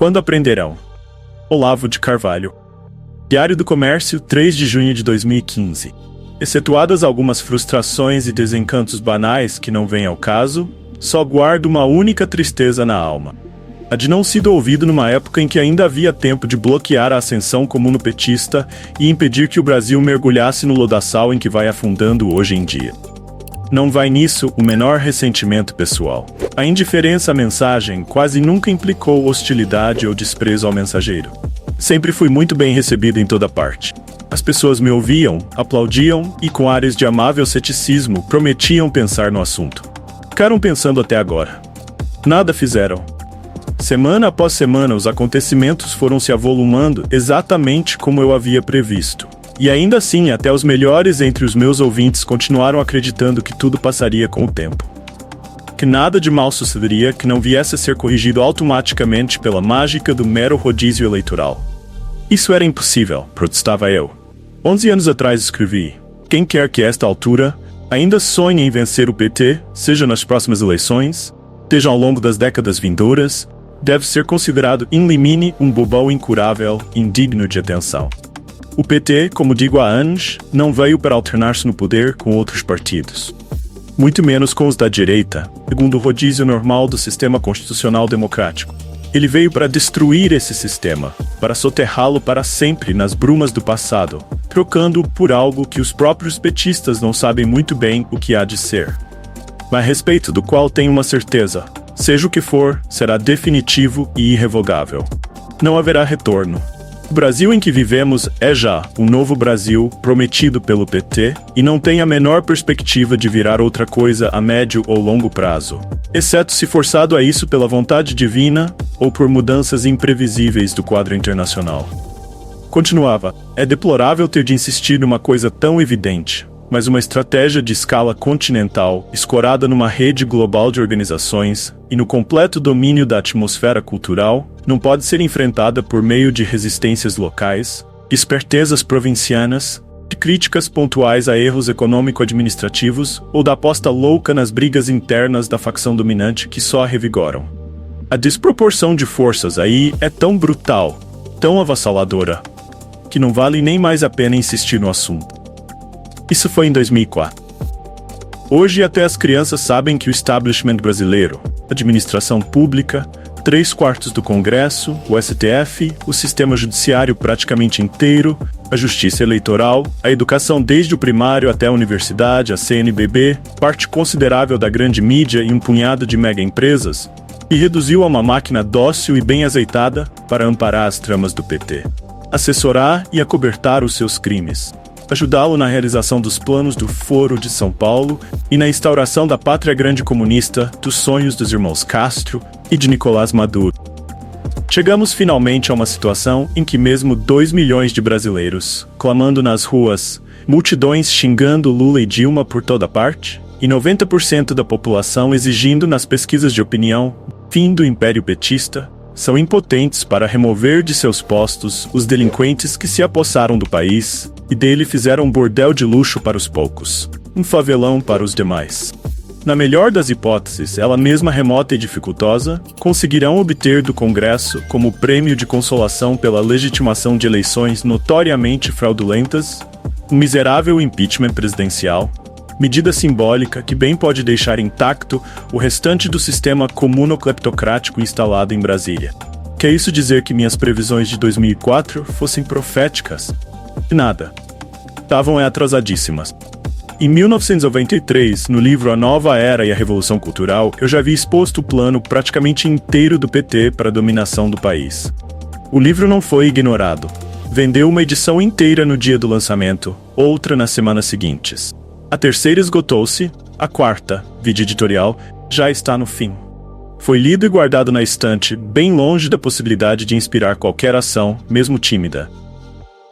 Quando aprenderão? Olavo de Carvalho. Diário do Comércio, 3 de junho de 2015. Excetuadas algumas frustrações e desencantos banais que não vêm ao caso, só guardo uma única tristeza na alma. A de não sido ouvido numa época em que ainda havia tempo de bloquear a ascensão comunopetista e impedir que o Brasil mergulhasse no lodaçal em que vai afundando hoje em dia. Não vai nisso o menor ressentimento pessoal. A indiferença à mensagem quase nunca implicou hostilidade ou desprezo ao mensageiro. Sempre fui muito bem recebido em toda parte. As pessoas me ouviam, aplaudiam e, com áreas de amável ceticismo, prometiam pensar no assunto. Ficaram pensando até agora. Nada fizeram. Semana após semana, os acontecimentos foram se avolumando exatamente como eu havia previsto. E ainda assim, até os melhores entre os meus ouvintes continuaram acreditando que tudo passaria com o tempo. Que nada de mal sucederia que não viesse a ser corrigido automaticamente pela mágica do mero rodízio eleitoral. Isso era impossível, protestava eu. 11 anos atrás escrevi: quem quer que a esta altura ainda sonhe em vencer o PT, seja nas próximas eleições, seja ao longo das décadas vindouras, deve ser considerado in limine um bobão incurável, indigno de atenção. O PT, como digo há anos, não veio para alternar-se no poder com outros partidos. Muito menos com os da direita, segundo o rodízio normal do sistema constitucional democrático. Ele veio para destruir esse sistema, para soterrá-lo para sempre nas brumas do passado, trocando-o por algo que os próprios petistas não sabem muito bem o que há de ser. Mas a respeito do qual tenho uma certeza: seja o que for, será definitivo e irrevogável. Não haverá retorno. O Brasil em que vivemos é já um novo Brasil prometido pelo PT e não tem a menor perspectiva de virar outra coisa a médio ou longo prazo, exceto se forçado a isso pela vontade divina ou por mudanças imprevisíveis do quadro internacional. Continuava: é deplorável ter de insistir numa coisa tão evidente, mas uma estratégia de escala continental, escorada numa rede global de organizações e no completo domínio da atmosfera cultural, não pode ser enfrentada por meio de resistências locais, de espertezas provincianas, de críticas pontuais a erros econômico-administrativos ou da aposta louca nas brigas internas da facção dominante que só a revigoram. A desproporção de forças aí é tão brutal, tão avassaladora, que não vale nem mais a pena insistir no assunto. Isso foi em 2004. Hoje até as crianças sabem que o establishment brasileiro, a administração pública, 3/4 do Congresso, o STF, o sistema judiciário praticamente inteiro, a justiça eleitoral, a educação desde o primário até a universidade, a CNBB, parte considerável da grande mídia e um punhado de mega empresas, e reduziu a uma máquina dócil e bem azeitada para amparar as tramas do PT, assessorar e acobertar os seus crimes, ajudá-lo na realização dos planos do Foro de São Paulo e na instauração da pátria grande comunista, dos sonhos dos irmãos Castro e de Nicolás Maduro. Chegamos finalmente a uma situação em que mesmo 2 milhões de brasileiros, clamando nas ruas, multidões xingando Lula e Dilma por toda parte, e 90% da população exigindo nas pesquisas de opinião fim do império petista, são impotentes para remover de seus postos os delinquentes que se apossaram do país e dele fizeram um bordel de luxo para os poucos, um favelão para os demais. Na melhor das hipóteses, ela mesma remota e dificultosa, conseguirão obter do Congresso, como prêmio de consolação pela legitimação de eleições notoriamente fraudulentas, um miserável impeachment presidencial, medida simbólica que bem pode deixar intacto o restante do sistema comunocleptocrático instalado em Brasília. Quer isso dizer que minhas previsões de 2004 fossem proféticas? Nada. Estavam atrasadíssimas. Em 1993, no livro A Nova Era e a Revolução Cultural, eu já havia exposto o plano praticamente inteiro do PT para a dominação do país. O livro não foi ignorado. Vendeu uma edição inteira no dia do lançamento, outra nas semanas seguintes. A terceira esgotou-se, a quarta, vídeo editorial, já está no fim. Foi lido e guardado na estante, bem longe da possibilidade de inspirar qualquer ação, mesmo tímida.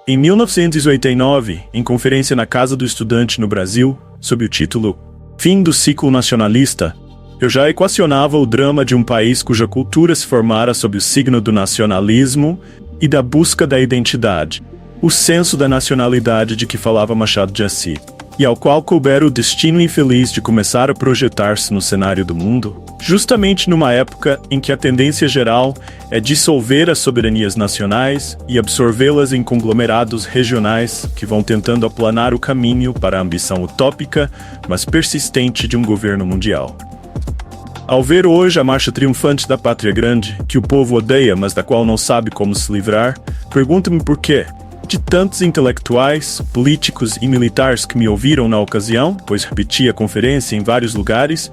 Em 1989, em conferência na Casa do Estudante no Brasil, sob o título Fim do Ciclo Nacionalista, eu já equacionava o drama de um país cuja cultura se formara sob o signo do nacionalismo e da busca da identidade, o senso da nacionalidade de que falava Machado de Assis. e ao qual coubera o destino infeliz de começar a projetar-se no cenário do mundo, justamente numa época em que a tendência geral é dissolver as soberanias nacionais e absorvê-las em conglomerados regionais que vão tentando aplanar o caminho para a ambição utópica, mas persistente de um governo mundial. Ao ver hoje a marcha triunfante da pátria grande, que o povo odeia, mas da qual não sabe como se livrar, pergunto-me por quê. De tantos intelectuais, políticos e militares que me ouviram na ocasião, pois repeti a conferência em vários lugares,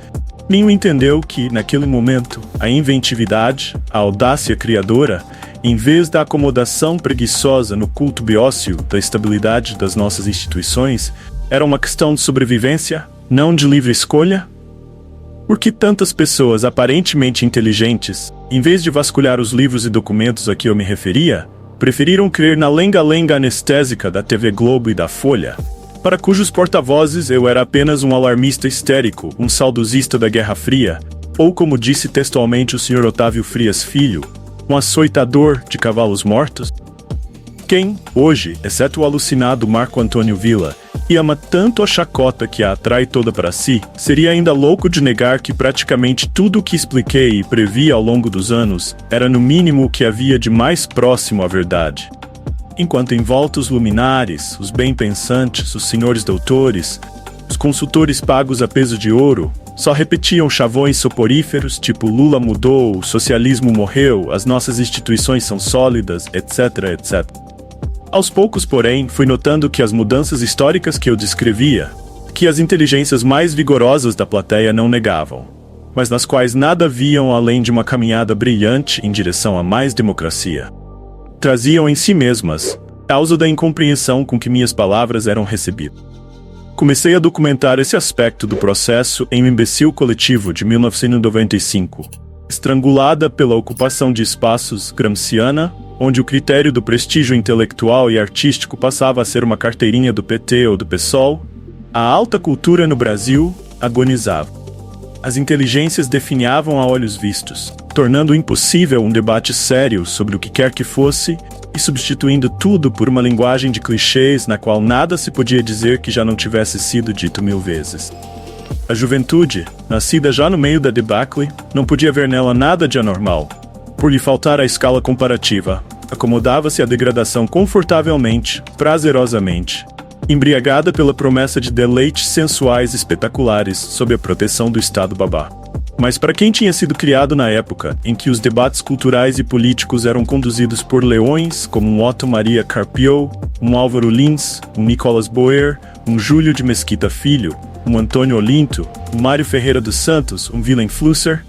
nenhum entendeu que, naquele momento, a inventividade, a audácia criadora, em vez da acomodação preguiçosa no culto beócio da estabilidade das nossas instituições, era uma questão de sobrevivência, não de livre escolha? Por que tantas pessoas aparentemente inteligentes, em vez de vasculhar os livros e documentos a que eu me referia, preferiram crer na lenga-lenga anestésica da TV Globo e da Folha, para cujos porta-vozes eu era apenas um alarmista histérico, um saudosista da Guerra Fria, ou como disse textualmente o Sr. Otávio Frias Filho, um açoitador de cavalos mortos? Quem, hoje, exceto o alucinado Marco Antônio Villa, e ama tanto a chacota que a atrai toda para si, seria ainda louco de negar que praticamente tudo o que expliquei e previ ao longo dos anos era no mínimo o que havia de mais próximo à verdade. Enquanto em volta os luminares, os bem-pensantes, os senhores doutores, os consultores pagos a peso de ouro, só repetiam chavões soporíferos tipo Lula mudou, o socialismo morreu, as nossas instituições são sólidas, etc, etc. Aos poucos, porém, fui notando que as mudanças históricas que eu descrevia, que as inteligências mais vigorosas da plateia não negavam, mas nas quais nada viam além de uma caminhada brilhante em direção a mais democracia, traziam em si mesmas, causa da incompreensão com que minhas palavras eram recebidas. Comecei a documentar esse aspecto do processo em O Imbecil Coletivo de 1995, estrangulada pela ocupação de espaços gramsciana, onde o critério do prestígio intelectual e artístico passava a ser uma carteirinha do PT ou do PSOL, a alta cultura no Brasil agonizava. As inteligências definhavam a olhos vistos, tornando impossível um debate sério sobre o que quer que fosse e substituindo tudo por uma linguagem de clichês na qual nada se podia dizer que já não tivesse sido dito 1000 vezes. A juventude, nascida já no meio da debacle, não podia ver nela nada de anormal. Por lhe faltar a escala comparativa, acomodava-se à degradação confortavelmente, prazerosamente, embriagada pela promessa de deleites sensuais espetaculares sob a proteção do Estado babá. Mas para quem tinha sido criado na época em que os debates culturais e políticos eram conduzidos por leões como um Otto Maria Carpio, um Álvaro Lins, um Nicolas Boer, um Júlio de Mesquita Filho, um Antônio Olinto, um Mário Ferreira dos Santos, um Willem Flusser,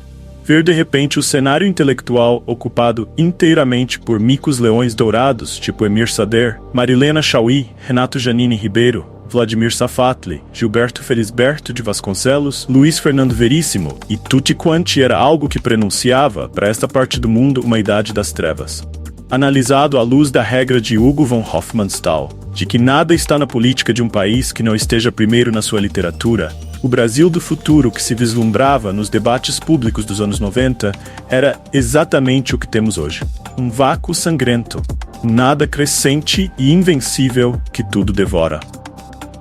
ver de repente o cenário intelectual ocupado inteiramente por micos leões dourados, tipo Emir Sader, Marilena Chauí, Renato Janine Ribeiro, Vladimir Safatli, Gilberto Felisberto de Vasconcelos, Luiz Fernando Veríssimo e tutti quanti era algo que prenunciava, para esta parte do mundo, uma idade das trevas. Analisado à luz da regra de Hugo von Hofmannsthal, de que nada está na política de um país que não esteja primeiro na sua literatura, o Brasil do futuro que se vislumbrava nos debates públicos dos anos 90 era exatamente o que temos hoje. Um vácuo sangrento, um nada crescente e invencível que tudo devora.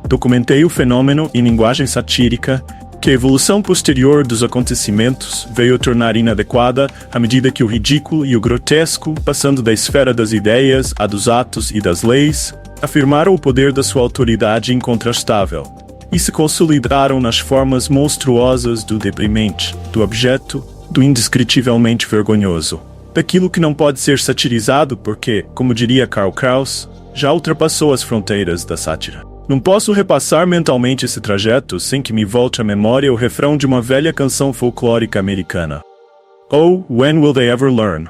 Documentei o fenômeno em linguagem satírica que a evolução posterior dos acontecimentos veio a tornar inadequada à medida que o ridículo e o grotesco, passando da esfera das ideias à dos atos e das leis, afirmaram o poder da sua autoridade incontrastável e se consolidaram nas formas monstruosas do deprimente, do abjeto, do indescritivelmente vergonhoso, daquilo que não pode ser satirizado porque, como diria Karl Kraus, já ultrapassou as fronteiras da sátira. Não posso repassar mentalmente esse trajeto sem que me volte à memória o refrão de uma velha canção folclórica americana. Oh, when will they ever learn?